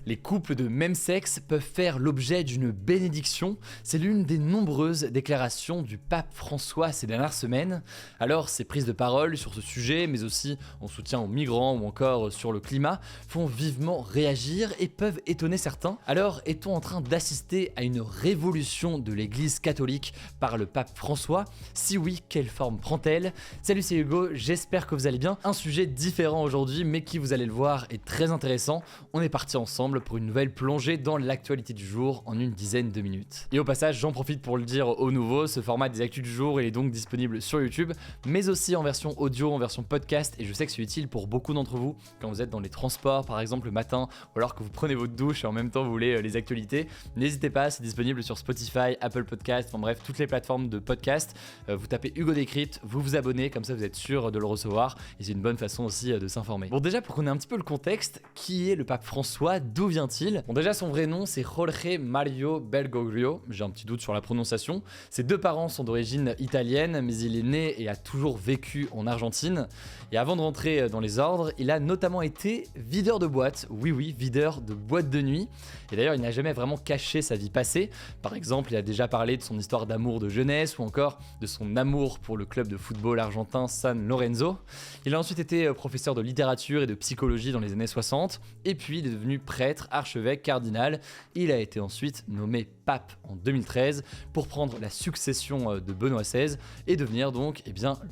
Les couples de même sexe peuvent faire l'objet d'une bénédiction. C'est l'une des nombreuses déclarations du pape François ces dernières semaines. Alors, ces prises de parole sur ce sujet, mais aussi en soutien aux migrants ou encore sur le climat, font vivement réagir et peuvent étonner certains. Alors, est-on en train d'assister à une révolution de l'Église catholique par le pape François? Si oui, quelle forme prend-elle? Salut, c'est Hugo, j'espère que vous allez bien. Un sujet différent aujourd'hui, mais qui, vous allez le voir, est très intéressant. On est parti ensemble pour une nouvelle plongée dans l'actualité du jour en une dizaine de minutes. Et au passage, j'en profite pour le dire au nouveau, ce format des actus du jour il est donc disponible sur YouTube, mais aussi en version audio, en version podcast, et je sais que c'est utile pour beaucoup d'entre vous quand vous êtes dans les transports, par exemple le matin, ou alors que vous prenez votre douche et en même temps vous voulez les actualités. N'hésitez pas, c'est disponible sur Spotify, Apple Podcast, enfin bref, toutes les plateformes de podcast. Vous tapez Hugo Décrypte, vous vous abonnez, comme ça vous êtes sûr de le recevoir, et c'est une bonne façon aussi de s'informer. Bon, déjà pour qu'on ait un petit peu le contexte, qui est le pape François? D'où vient-il? Bon, déjà son vrai nom c'est Jorge Mario Bergoglio, j'ai un petit doute sur la prononciation. Ses deux parents sont d'origine italienne, mais il est né et a toujours vécu en Argentine. Et avant de rentrer dans les ordres, il a notamment été videur de boîte. Oui, videur de boîte de nuit. Et d'ailleurs, il n'a jamais vraiment caché sa vie passée. Par exemple, il a déjà parlé de son histoire d'amour de jeunesse ou encore de son amour pour le club de football argentin San Lorenzo. Il a ensuite été professeur de littérature et de psychologie dans les années 60. Et puis, il est devenu prêtre, archevêque, cardinal. Il a été ensuite nommé pape en 2013 pour prendre la succession de Benoît XVI et devenir donc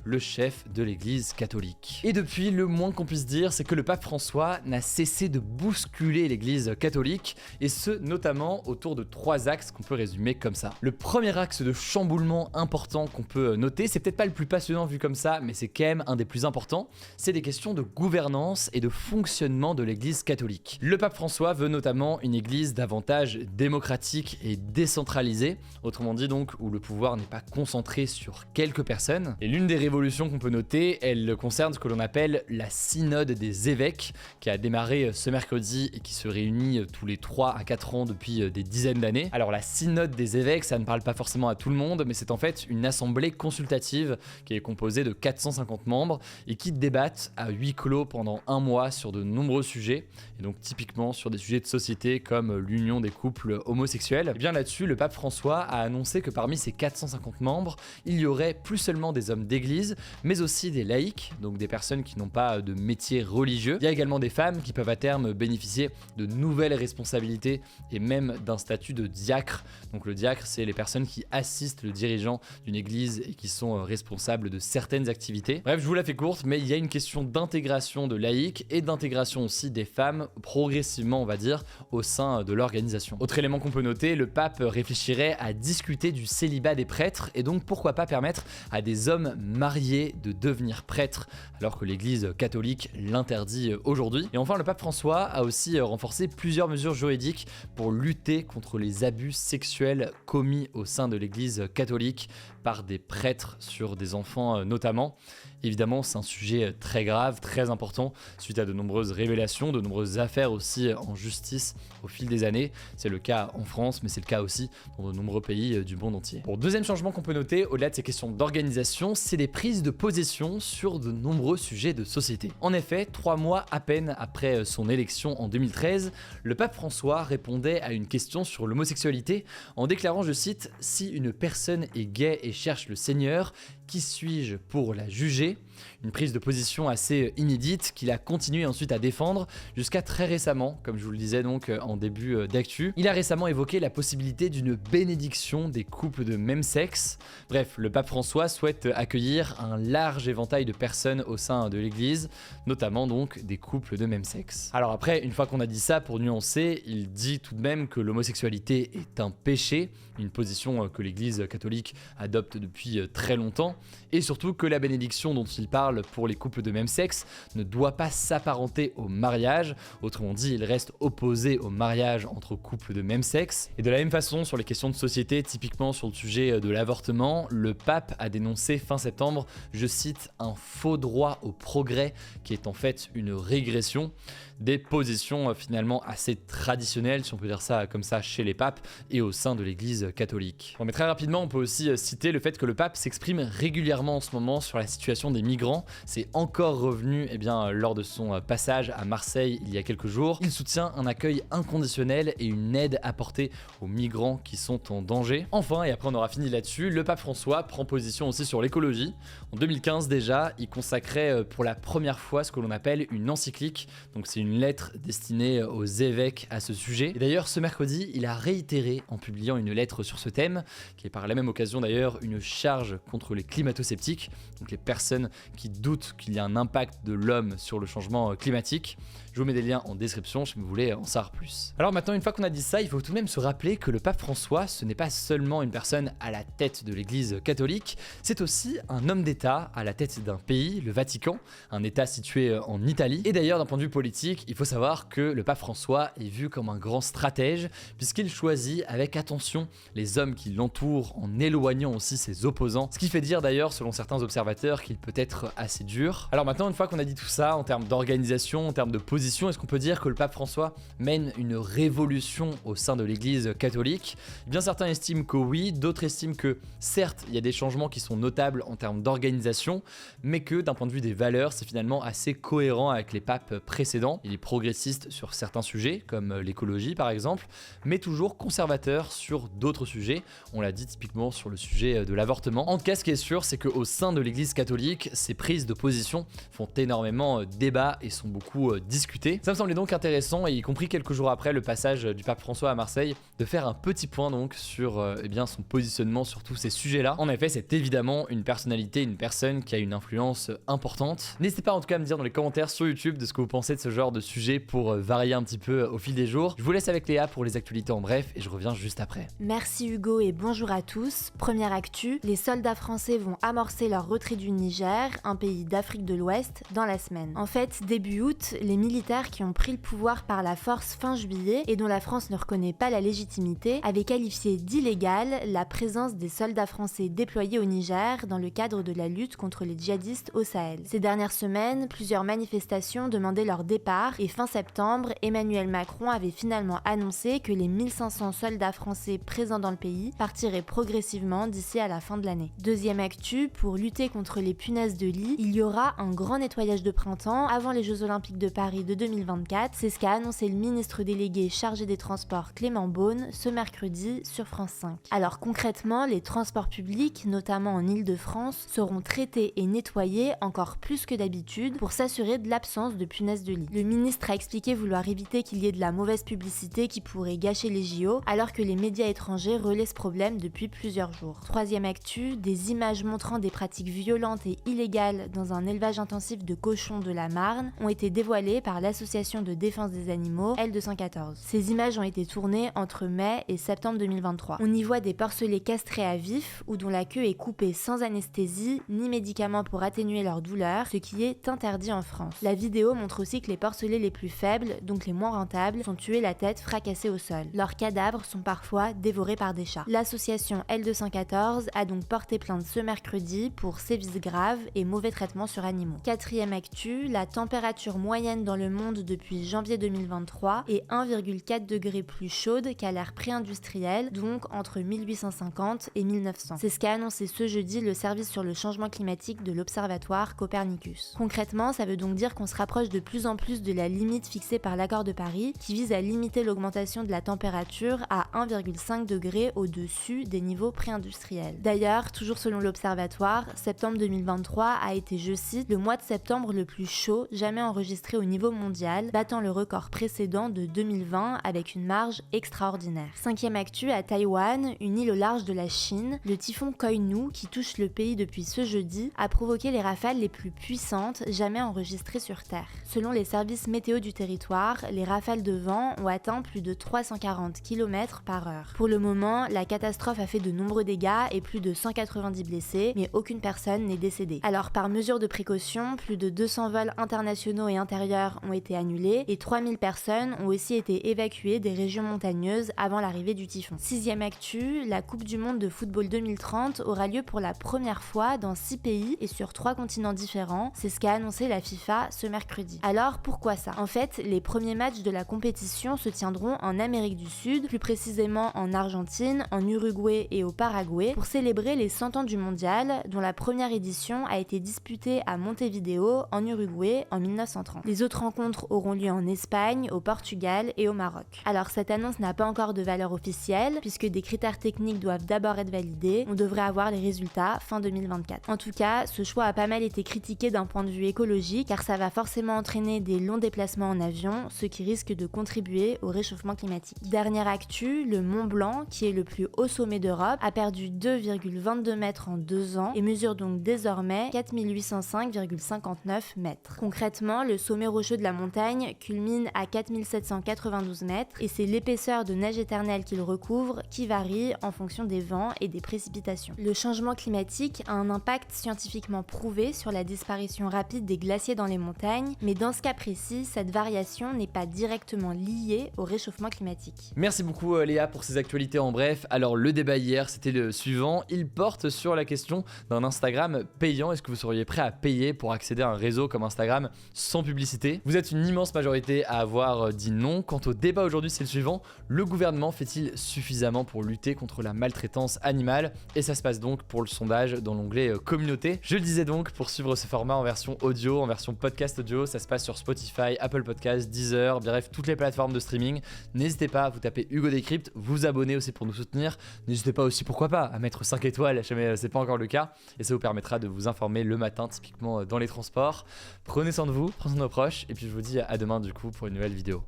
le chef de l'Église catholique. Et depuis, le moins qu'on puisse dire, c'est que le pape François n'a cessé de bousculer l'Église catholique, et ce notamment autour de trois axes qu'on peut résumer comme ça. Le premier axe de chamboulement important qu'on peut noter, c'est peut-être pas le plus passionnant vu comme ça, mais c'est quand même un des plus importants, c'est des questions de gouvernance et de fonctionnement de l'Église catholique. Le pape François veut notamment une Église davantage démocratique et décentralisée, autrement dit donc où le pouvoir n'est pas concentré sur quelques personnes. Et l'une des révolutions qu'on peut noter, elle concerne ce que l'on appelle la synode des évêques, qui a démarré ce mercredi et qui se réunit tous les 3 à 4 ans depuis des dizaines d'années. Alors la synode des évêques, ça ne parle pas forcément à tout le monde, mais c'est en fait une assemblée consultative qui est composée de 450 membres et qui débattent à huis clos pendant un mois sur de nombreux sujets, et donc typiquement sur des sujets de société comme l'union des couples homosexuels. Et bien là-dessus, le pape François a annoncé que parmi ces 450 membres, il y aurait plus seulement des hommes d'église, mais aussi des laïcs, donc des personnes qui n'ont pas de métier religieux. Il y a également des femmes qui peuvent à terme bénéficier de nouvelles responsabilités et même d'un statut de diacre. Donc le diacre, c'est les personnes qui assistent le dirigeant d'une église et qui sont responsables de certaines activités. Bref, je vous la fais courte, mais il y a une question d'intégration de laïcs et d'intégration aussi des femmes progressivement, on va dire, au sein de l'organisation. Autre élément qu'on peut noter, le pape réfléchirait à discuter du célibat des prêtres et donc pourquoi pas permettre à des hommes mariés de devenir prêtres alors que l'Église catholique l'interdit aujourd'hui. Et enfin, le pape François a aussi renforcé plusieurs mesures juridiques pour lutter contre les abus sexuels commis au sein de l'Église catholique par des prêtres sur des enfants notamment. Évidemment, c'est un sujet très grave, très important, suite à de nombreuses révélations, de nombreuses affaires aussi en justice au fil des années. C'est le cas en France, mais c'est le cas aussi dans de nombreux pays du monde entier. Bon, deuxième changement qu'on peut noter, au-delà de ces questions d'organisation, c'est des prises de position sur de nombreux sujets de société. En effet, 3 mois à peine après son élection en 2013, le pape François répondait à une question sur l'homosexualité en déclarant, je cite, « Si une personne est gay et cherche le Seigneur, qui suis-je pour la juger ?» Une prise de position assez inédite qu'il a continué ensuite à défendre jusqu'à très récemment, comme je vous le disais donc en début d'actu. Il a récemment évoqué la possibilité d'une bénédiction des couples de même sexe. Bref, le pape François souhaite accueillir un large éventail de personnes au sein de l'Église, notamment donc des couples de même sexe. Alors après, une fois qu'on a dit ça, pour nuancer, il dit tout de même que l'homosexualité est un péché, une position que l'Église catholique adopte depuis très longtemps, et surtout que la bénédiction dont il parle pour les couples de même sexe ne doit pas s'apparenter au mariage. Autrement dit, il reste opposé au mariage entre couples de même sexe. Et de la même façon, sur les questions de société, typiquement sur le sujet de l'avortement, le pape a dénoncé fin septembre, je cite, un faux droit au progrès qui est en fait une régression. des positions finalement assez traditionnelles, si on peut dire ça comme ça, chez les papes et au sein de l'église catholique. Bon, mais très rapidement, on peut aussi citer le fait que le pape s'exprime régulièrement en ce moment sur la situation des migrants. C'est encore revenu lors de son passage à Marseille il y a quelques jours. Il soutient un accueil inconditionnel et une aide apportée aux migrants qui sont en danger. Enfin, et après on aura fini là-dessus, le pape François prend position aussi sur l'écologie. En 2015 déjà, il consacrait pour la première fois ce que l'on appelle une encyclique. Donc c'est une lettre destinée aux évêques à ce sujet. Et d'ailleurs, ce mercredi, il a réitéré en publiant une lettre sur ce thème, qui est par la même occasion d'ailleurs une charge contre les climato-sceptiques, donc les personnes qui doutent qu'il y a un impact de l'homme sur le changement climatique. Je vous mets des liens en description si vous voulez en savoir plus. Alors maintenant, une fois qu'on a dit ça, il faut tout de même se rappeler que le pape François, ce n'est pas seulement une personne à la tête de l'église catholique, c'est aussi un homme d'État à la tête d'un pays, le Vatican, un État situé en Italie. Et d'ailleurs, d'un point de vue politique, il faut savoir que le pape François est vu comme un grand stratège, puisqu'il choisit avec attention les hommes qui l'entourent en éloignant aussi ses opposants, ce qui fait dire d'ailleurs, selon certains observateurs, qu'il peut être assez dur. Alors maintenant, une fois qu'on a dit tout ça, en termes d'organisation, en termes de position, est-ce qu'on peut dire que le pape François mène une révolution au sein de l'église catholique? Bien certains estiment que oui, d'autres estiment que certes, il y a des changements qui sont notables en termes d'organisation, mais que d'un point de vue des valeurs, c'est finalement assez cohérent avec les papes précédents. Il est progressiste sur certains sujets, comme l'écologie par exemple, mais toujours conservateur sur d'autres sujets. On l'a dit typiquement sur le sujet de l'avortement. En tout cas, ce qui est sûr, c'est qu'au sein de l'église catholique, ces prises de position font énormément débat et sont beaucoup discutées. Ça me semblait donc intéressant, et y compris quelques jours après le passage du pape François à Marseille, de faire un petit point donc sur son positionnement sur tous ces sujets-là. En effet, c'est évidemment une personnalité, une personne qui a une influence importante. N'hésitez pas en tout cas à me dire dans les commentaires sur YouTube de ce que vous pensez de ce genre de sujet pour varier un petit peu au fil des jours. Je vous laisse avec Léa pour les actualités en bref et je reviens juste après. Merci Hugo et bonjour à tous. Première actu, les soldats français vont amorcer leur retrait du Niger, un pays d'Afrique de l'Ouest, dans la semaine. En fait, début août, les militaires qui ont pris le pouvoir par la force fin juillet et dont la France ne reconnaît pas la légitimité avaient qualifié d'illégale la présence des soldats français déployés au Niger dans le cadre de la lutte contre les djihadistes au Sahel. Ces dernières semaines, plusieurs manifestations demandaient leur départ et fin septembre, Emmanuel Macron avait finalement annoncé que les 1500 soldats français présents dans le pays partiraient progressivement d'ici à la fin de l'année. Deuxième actu, pour lutter contre les punaises de lit, il y aura un grand nettoyage de printemps avant les Jeux Olympiques de Paris de 2024, c'est ce qu'a annoncé le ministre délégué chargé des Transports Clément Beaune ce mercredi sur France 5. Alors concrètement, les transports publics, notamment en Île-de-France, seront traités et nettoyés encore plus que d'habitude pour s'assurer de l'absence de punaises de lit. Le ministre a expliqué vouloir éviter qu'il y ait de la mauvaise publicité qui pourrait gâcher les JO, alors que les médias étrangers relaient ce problème depuis plusieurs jours. Troisième actu, des images montrant des pratiques violentes et illégales dans un élevage intensif de cochons de la Marne ont été dévoilées par l'association de défense des animaux L214. Ces images ont été tournées entre mai et septembre 2023. On y voit des porcelets castrés à vif ou dont la queue est coupée sans anesthésie ni médicaments pour atténuer leur douleur, ce qui est interdit en France. La vidéo montre aussi que les porcelets les plus faibles, donc les moins rentables, sont tués la tête fracassée au sol. Leurs cadavres sont parfois dévorés par des chats. L'association L214 a donc porté plainte ce mercredi pour sévices graves et mauvais traitements sur animaux. Quatrième actu, la température moyenne dans le monde depuis janvier 2023 est 1,4 degré plus chaude qu'à l'ère pré-industrielle, donc entre 1850 et 1900. C'est ce qu'a annoncé ce jeudi le service sur le changement climatique de l'Observatoire Copernicus. Concrètement, ça veut donc dire qu'on se rapproche de plus en plus de la limite fixée par l'accord de Paris, qui vise à limiter l'augmentation de la température à 1,5 degré au-dessus des niveaux pré-industriels. D'ailleurs, toujours selon l'Observatoire, septembre 2023 a été, je cite, le mois de septembre le plus chaud jamais enregistré au niveau mondial, battant le record précédent de 2020 avec une marge extraordinaire. Cinquième actu, à Taïwan, une île au large de la Chine, le typhon Koinu, qui touche le pays depuis ce jeudi, a provoqué les rafales les plus puissantes jamais enregistrées sur Terre. Selon les services météo du territoire, les rafales de vent ont atteint plus de 340 km/h. Pour le moment, la catastrophe a fait de nombreux dégâts et plus de 190 blessés, mais aucune personne n'est décédée. Alors par mesure de précaution, plus de 200 vols internationaux et intérieurs ont été annulées et 3000 personnes ont aussi été évacuées des régions montagneuses avant l'arrivée du typhon. Sixième actu, la Coupe du Monde de football 2030 aura lieu pour la première fois dans 6 pays et sur 3 continents différents, c'est ce qu'a annoncé la FIFA ce mercredi. Alors pourquoi ça? En fait, les premiers matchs de la compétition se tiendront en Amérique du Sud, plus précisément en Argentine, en Uruguay et au Paraguay, pour célébrer les 100 ans du mondial, dont la première édition a été disputée à Montevideo, en Uruguay, en 1930. Les autres rencontres auront lieu en Espagne, au Portugal et au Maroc. Alors cette annonce n'a pas encore de valeur officielle, puisque des critères techniques doivent d'abord être validés. On devrait avoir les résultats fin 2024. En tout cas, ce choix a pas mal été critiqué d'un point de vue écologique, car ça va forcément entraîner des longs déplacements en avion, ce qui risque de contribuer au réchauffement climatique. Dernière actu, le Mont Blanc, qui est le plus haut sommet d'Europe, a perdu 2,22 mètres en 2 ans et mesure donc désormais 4805,59 mètres. Concrètement, le sommet rocheux de la montagne culmine à 4792 mètres et c'est l'épaisseur de neige éternelle qu'il recouvre qui varie en fonction des vents et des précipitations. Le changement climatique a un impact scientifiquement prouvé sur la disparition rapide des glaciers dans les montagnes, mais dans ce cas précis, cette variation n'est pas directement liée au réchauffement climatique. Merci beaucoup Léa pour ces actualités en bref. Alors le débat hier, c'était le suivant. Il porte sur la question d'un Instagram payant. Est-ce que vous seriez prêt à payer pour accéder à un réseau comme Instagram sans publicité? Vous êtes une immense majorité à avoir dit non. Quant au débat aujourd'hui, c'est le suivant. Le gouvernement fait-il suffisamment pour lutter contre la maltraitance animale? Et ça se passe donc pour le sondage dans l'onglet communauté. Je le disais donc, pour suivre ce format en version audio, en version podcast audio, ça se passe sur Spotify, Apple Podcasts, Deezer, bref, toutes les plateformes de streaming. N'hésitez pas à vous taper Hugo Décrypte, vous abonner aussi pour nous soutenir. N'hésitez pas aussi, pourquoi pas, à mettre 5 étoiles, jamais c'est pas encore le cas. Et ça vous permettra de vous informer le matin, typiquement dans les transports. Prenez soin de vous, prenez soin de nos proches. Et puis je vous dis à demain du coup pour une nouvelle vidéo.